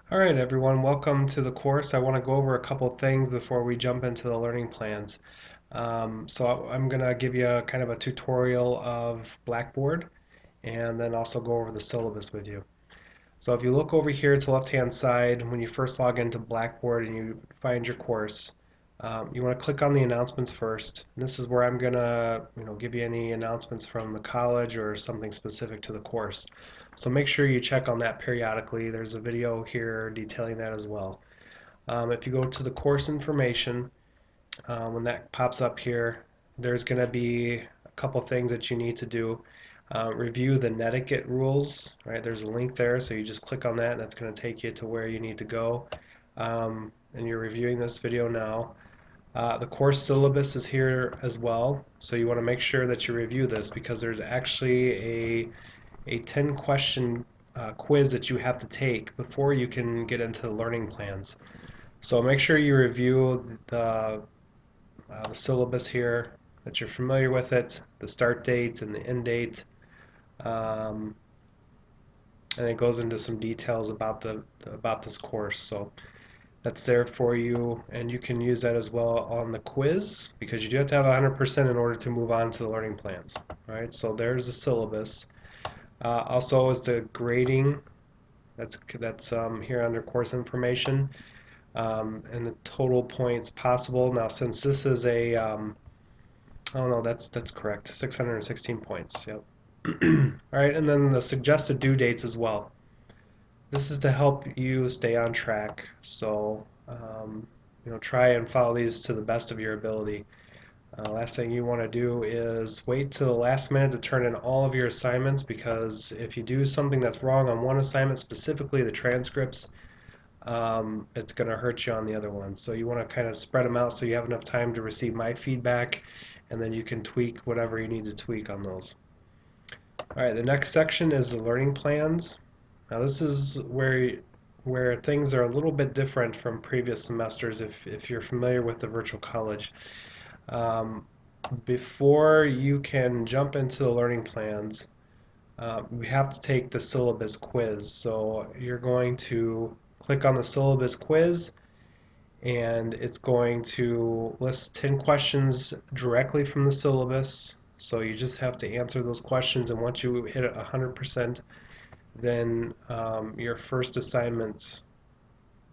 All right, everyone, welcome to the course. I want to go over a couple things before we jump into the learning plans. I'm going to give you a kind of a tutorial of Blackboard and then also go over the syllabus with you. So if you look over here to the left-hand side, when you first log into Blackboard and you find your course, you want to click on the announcements first. And this is where I'm going to, give you any announcements from the college or something specific to the course. So make sure you check on that periodically. There's a video here detailing that as well. If you go to the course information, when that pops up here, there's going to be a couple things that you need to do. Review the Netiquette rules, right? There's a link there, so you just click on that, and that's going to take you to where you need to go. And you're reviewing this video now. The course syllabus is here as well, so you want to make sure that you review this because there's actually a 10 question quiz that you have to take before you can get into the learning plans. So make sure you review the syllabus here, that you're familiar with it, the start date and the end date, um, and it goes into some details about about this course. So that's there for you, and you can use that as well on the quiz because you do have to have 100% in order to move on to the learning plans. Right? So there's the syllabus. Also is the grading. That's here under course information, and the total points possible. Now, since this is a oh no, that's correct. 616 points. Yep. All right, and then the suggested due dates as well. This is to help you stay on track. So, try and follow these to the best of your ability. Last thing you want to do is wait till the last minute to turn in all of your assignments because if you do something that's wrong on one assignment, specifically the transcripts, it's going to hurt you on the other ones. So you want to kind of spread them out so you have enough time to receive my feedback and then you can tweak whatever you need to tweak on those. All right, the next section is the learning plans. Now this is where things are a little bit different from previous semesters if you're familiar with the virtual college. Um, Before you can jump into the learning plans, we have to take the syllabus quiz. So you're going to click on the syllabus quiz and it's going to list 10 questions directly from the syllabus. So you just have to answer those questions, and once you hit 100%, then your first assignments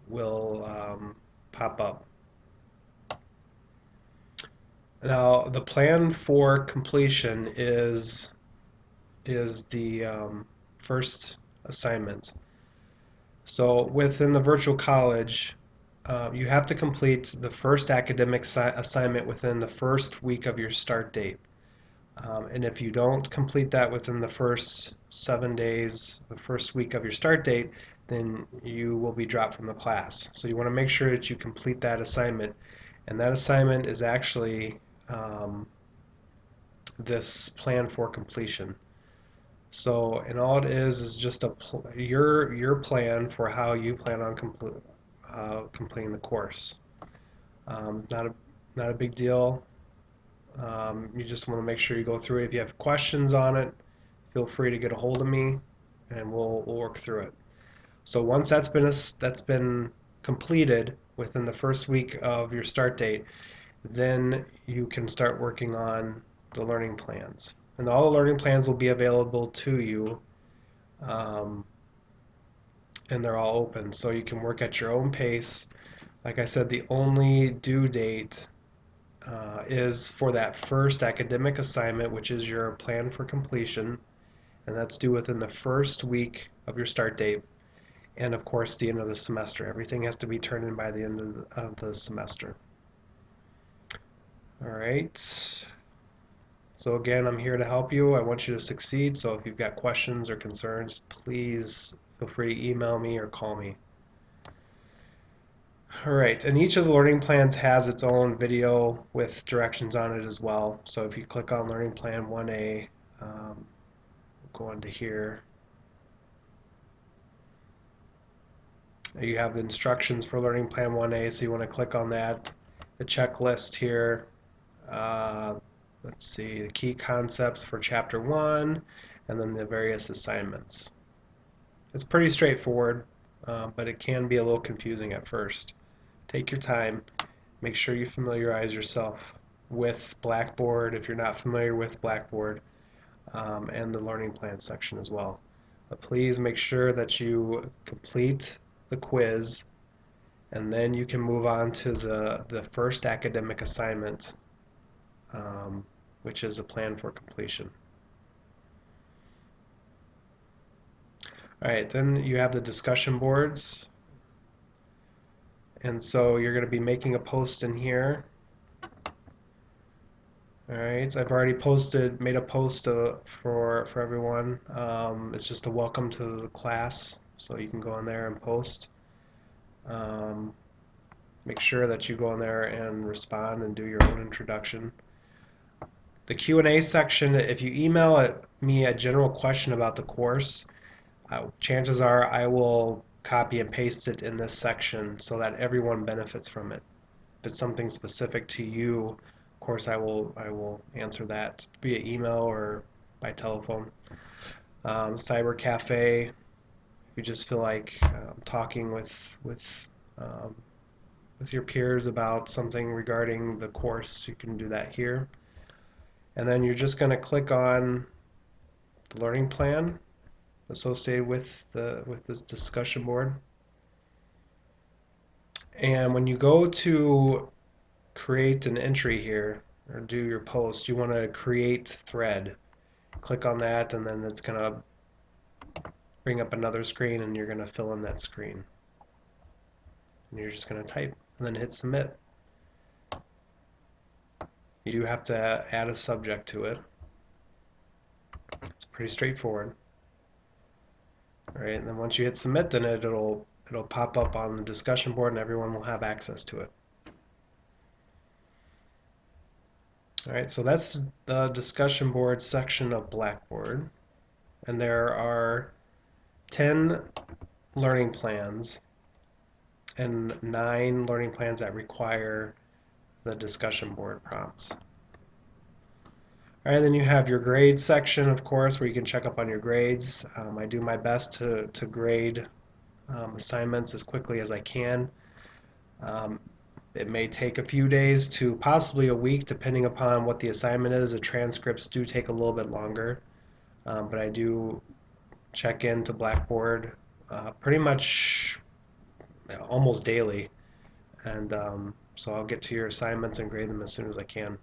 will pop up. Now, the plan for completion is the first assignment. So within the virtual college, you have to complete the first academic assignment within the first week of your start date. And if you don't complete that within the first 7 days, the first week of your start date, then you will be dropped from the class. So you want to make sure that you complete that assignment. And that assignment is actually this plan for completion. So, and all it is just your plan for how you plan on completing the course. Not a big deal. You just want to make sure you go through it. If you have questions on it, feel free to get a hold of me, and we'll work through it. So once that's been completed within the first week of your start date, then you can start working on the learning plans. And all the learning plans will be available to you, um, and they're all open, so you can work at your own pace. Like I said, the only due date is for that first academic assignment, which is your plan for completion, and that's due within the first week of your start date. And of course, the end of the semester. Everything has to be turned in by the end of the semester. All right. So again, I'm here to help you. I want you to succeed. So if you've got questions or concerns, please feel free to email me or call me. All right, and each of the learning plans has its own video with directions on it as well. So if you click on Learning Plan 1A, go into here. You have the instructions for Learning Plan 1A, so you want to click on that. The checklist here, let's see, the key concepts for Chapter 1, and then the various assignments. It's pretty straightforward. but it can be a little confusing at first. Take your time. Make sure you familiarize yourself with Blackboard if you're not familiar with Blackboard, and the learning plan section as well. But please make sure that you complete the quiz, and then you can move on to the first academic assignment, which is a plan for completion. All right, then you have the discussion boards, and so you're going to be making a post in here. All right, I've already made a post for everyone. It's just a welcome to the class, so you can go in there and post. Um, Make sure that you go in there and respond and do your own introduction. The Q&A section, if you email me a general question about the course, chances are I will copy and paste it in this section so that everyone benefits from it. If it's something specific to you, of course I will answer that via email or by telephone. Cyber Cafe, if you just feel like talking um, with your peers about something regarding the course, you can do that here. And then you're just going to click on the learning plan associated with this discussion board. And when you go to create an entry here or do your post, you want to create thread. Click on that, and then it's going to bring up another screen, and you're going to fill in that screen. And you're just going to type and then hit submit. You do have to add a subject to it. It's pretty straightforward. All right, and then once you hit submit, then it'll pop up on the discussion board, and everyone will have access to it. All right, so that's the discussion board section of Blackboard, and there are 10 learning plans and 9 learning plans that require the discussion board prompts. All right, then you have your grades section, of course, where you can check up on your grades. I do my best to grade assignments as quickly as I can. It may take a few days to possibly a week, depending upon what the assignment is. The transcripts do take a little bit longer, but I do check into Blackboard pretty much almost daily, and so I'll get to your assignments and grade them as soon as I can.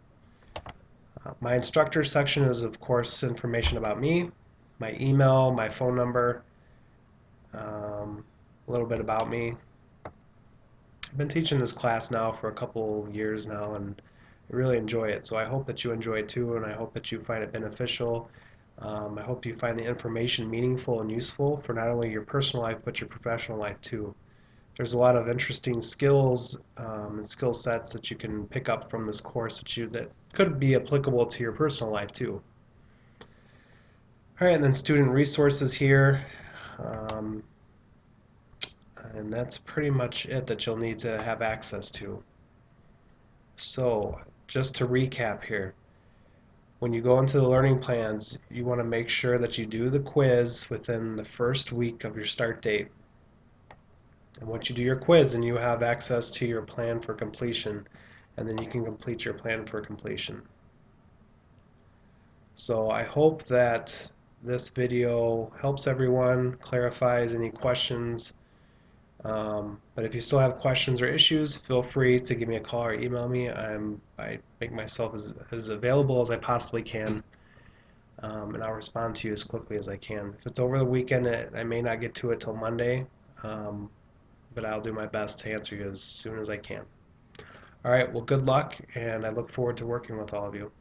My instructor section is, of course, information about me, my email, my phone number, a little bit about me. I've been teaching this class now for a couple years now, and I really enjoy it. So I hope that you enjoy it too, and I hope that you find it beneficial. I hope you find the information meaningful and useful for not only your personal life, but your professional life too. There's a lot of interesting skills and skill sets that you can pick up from this course that could be applicable to your personal life too. All right, and then student resources here. And that's pretty much it that you'll need to have access to. So, just to recap here, when you go into the learning plans, you want to make sure that you do the quiz within the first week of your start date. And once you do your quiz, then you have access to your plan for completion, and then you can complete your plan for completion. So I hope that this video helps everyone, clarifies any questions. But if you still have questions or issues, feel free to give me a call or email me. I make myself as available as I possibly can, and I'll respond to you as quickly as I can. If it's over the weekend, I may not get to it till Monday, but I'll do my best to answer you as soon as I can. All right, well, good luck, and I look forward to working with all of you.